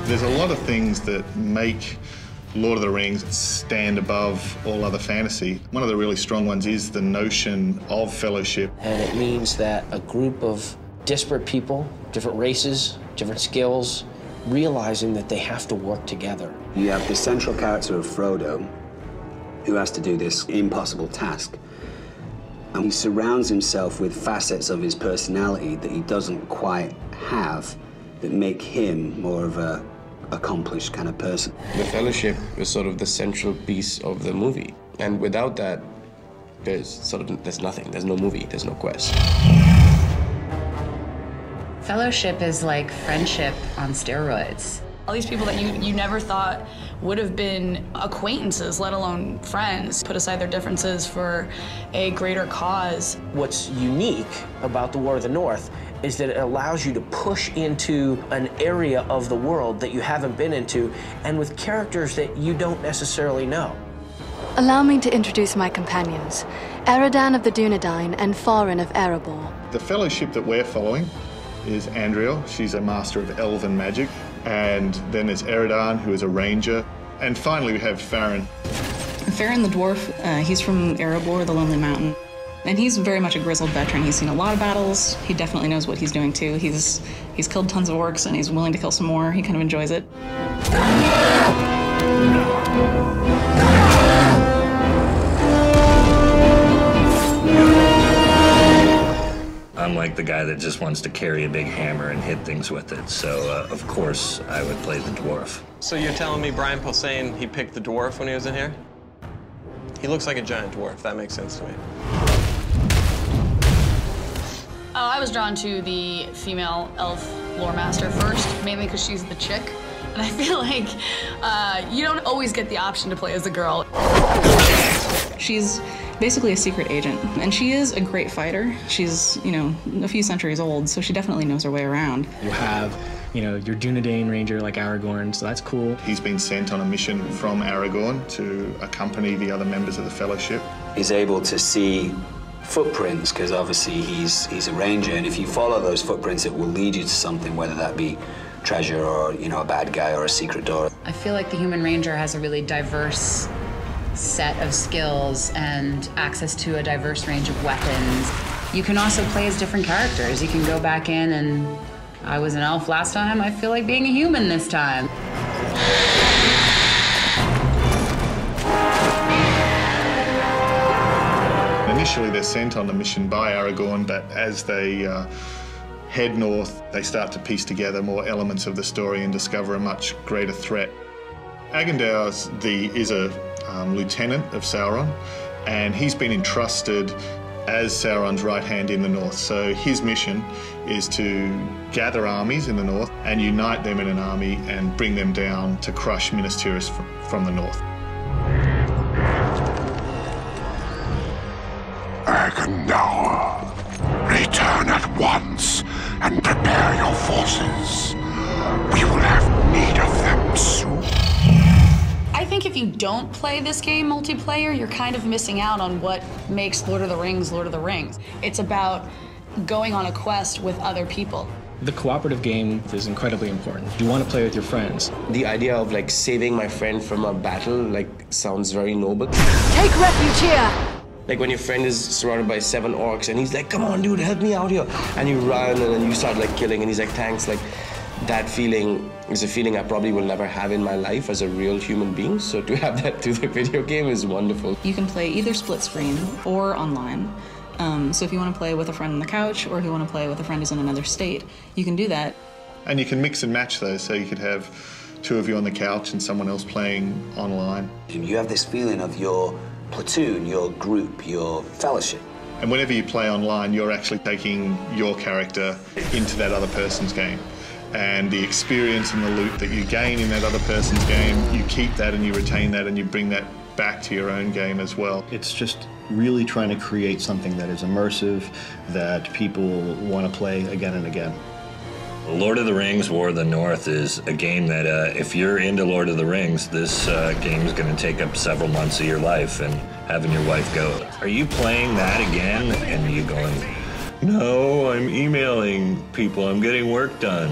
There's a lot of things that make Lord of the Rings stand above all other fantasy. One of the really strong ones is the notion of fellowship. And it means that a group of disparate people, different races, different skills, realizing that they have to work together. You have the central character of Frodo, who has to do this impossible task. And he surrounds himself with facets of his personality that he doesn't quite have that make him more of a accomplished kind of person. The Fellowship is sort of the central piece of the movie. And without that, there's nothing. There's no movie, there's no quest. Fellowship is like friendship on steroids. All these people that you never thought would have been acquaintances, let alone friends, put aside their differences for a greater cause. What's unique about the War of the North is that it allows you to push into an area of the world that you haven't been into, and with characters that you don't necessarily know. Allow me to introduce my companions, Eridan of the Dunedain and Farin of Erebor. The fellowship that we're following is Andriel. She's a master of elven magic. And then there's Eridan, who is a ranger. And finally, we have Farin. Farin the dwarf, he's from Erebor, the Lonely Mountain. And he's very much a grizzled veteran. He's seen a lot of battles. He definitely knows what he's doing, too. He's killed tons of orcs, and he's willing to kill some more. He kind of enjoys it. I'm like the guy that just wants to carry a big hammer and hit things with it, so of course I would play the dwarf. So you're telling me Brian Posehn, he picked the dwarf when he was in here? He looks like a giant dwarf. That makes sense to me. I was drawn to the female elf lore master first, mainly because she's the chick. And I feel like you don't always get the option to play as a girl. She's basically a secret agent, and she is a great fighter. She's, a few centuries old, so she definitely knows her way around. You have, your Dunedain ranger like Aragorn, so that's cool. He's been sent on a mission from Aragorn to accompany the other members of the Fellowship. He's able to see footprints, because obviously he's a ranger, and if you follow those footprints, it will lead you to something, whether that be treasure or, a bad guy or a secret door. I feel like the Human Ranger has a really diverse set of skills and access to a diverse range of weapons. You can also play as different characters. You can go back in and I was an elf last time, I feel like being a human this time. Initially they're sent on a mission by Aragorn, but as they head north, they start to piece together more elements of the story and discover a much greater threat. Agendaur is a lieutenant of Sauron, and he's been entrusted as Sauron's right hand in the north. So his mission is to gather armies in the north and unite them in an army and bring them down to crush Minas Tirith from the north. Agendaur, return at once and prepare your forces. We will have need of them soon. I think if you don't play this game multiplayer, you're kind of missing out on what makes Lord of the Rings Lord of the Rings. It's about going on a quest with other people. The cooperative game is incredibly important. You want to play with your friends. The idea of saving my friend from a battle sounds very noble. Take refuge here! Like when your friend is surrounded by 7 orcs and he's like, come on dude, help me out here. And you run and then you start killing and he's like, thanks. That feeling is a feeling I probably will never have in my life as a real human being. So to have that through the video game is wonderful. You can play either split screen or online. So if you want to play with a friend on the couch or if you want to play with a friend who's in another state, you can do that. And you can mix and match those, so you could have 2 of you on the couch and someone else playing online. You have this feeling of your platoon, your group, your fellowship. And whenever you play online, you're actually taking your character into that other person's game. And the experience and the loot that you gain in that other person's game, you keep that and you retain that and you bring that back to your own game as well. It's just really trying to create something that is immersive, that people want to play again and again. Lord of the Rings War of the North is a game that if you're into Lord of the Rings, this game is going to take up several months of your life, and having your wife go, are you playing that again? And you going, no, I'm emailing people, I'm getting work done.